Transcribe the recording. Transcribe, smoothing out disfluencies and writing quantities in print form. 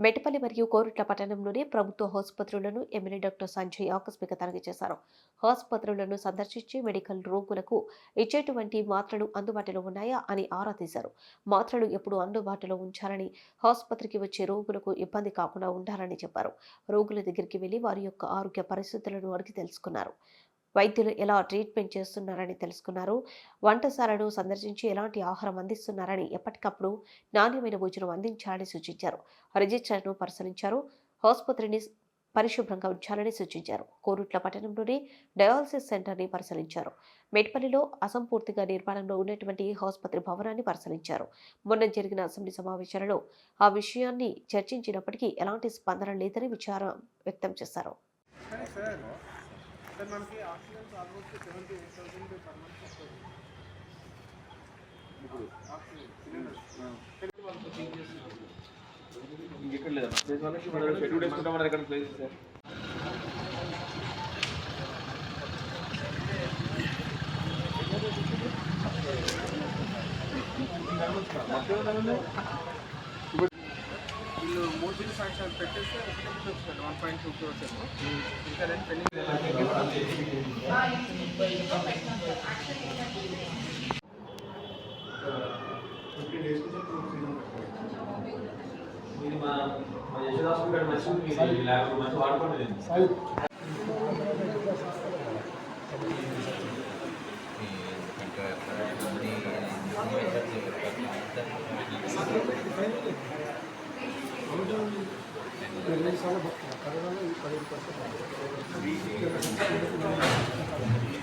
మెటపల్లి మరియు కోరుట్ల పట్టణంలోని ప్రభుత్వ ఆసుపత్రులను ఎమ్మెల్యే డాక్టర్ సంజయ్ ఆకస్మిక తనిఖీ చేశారు. ఆసుపత్రులను సందర్శించి మెడికల్ రోగులకు ఇచ్చేటువంటి మాత్రలు అందుబాటులో ఉన్నాయా అని ఆరా తీశారు. మాత్రలు ఎప్పుడు అందుబాటులో ఉంచాలని, ఆసుపత్రికి వచ్చే రోగులకు ఇబ్బంది కాకుండా ఉండాలని చెప్పారు. రోగుల దగ్గరికి వెళ్లి వారి యొక్క ఆరోగ్య పరిస్థితులను అడిగి తెలుసుకున్నారు. వైద్యులు ఎలా ట్రీట్మెంట్ చేస్తున్నారని తెలుసుకున్నారు. వంటశాలను సందర్శించి ఎలాంటి ఆహారం అందిస్తున్నారని, ఎప్పటికప్పుడు నాణ్యమైన భోజనం అందించాలని సూచించారు. రిజిస్టర్ను పరిశీలించారు. ఆసుపత్రిని పరిశుభ్రంగా ఉంచాలని సూచించారు. కోరుట్ల పట్టణంలోని డయాలసిస్ సెంటర్ని పరిశీలించారు. మెట్పల్లిలో అసంపూర్తిగా నిర్మాణంలో ఉన్నటువంటి ఆసుపత్రి భవనాన్ని పరిశీలించారు. మొన్న జరిగిన అసెంబ్లీ సమావేశాలలో ఆ విషయాన్ని చర్చించినప్పటికీ ఎలాంటి స్పందన లేదని విచారం వ్యక్తం చేశారు. सर मन की ऑक्सीजन आलमोस्ट 78,000 पर मंथ వస్తుంది ఇప్పుడు ఆక్సిజన్ ఇంకెక్కడ లేదా ప్లేస్ వాళ్ళకి మన 2 డేస్ కూడా మన దగ్గర ప్లేస్ సార్ వీళ్ళు మోడీ సాంక్షన్ పెట్టేస్తే 1.2 క్రోర్స్ ఏమో ఇంకా రెండు పెండింగ్ మా యశోదాస్పేట మంచి ల్యాబ్ మంచి వాడుకోండి చాలా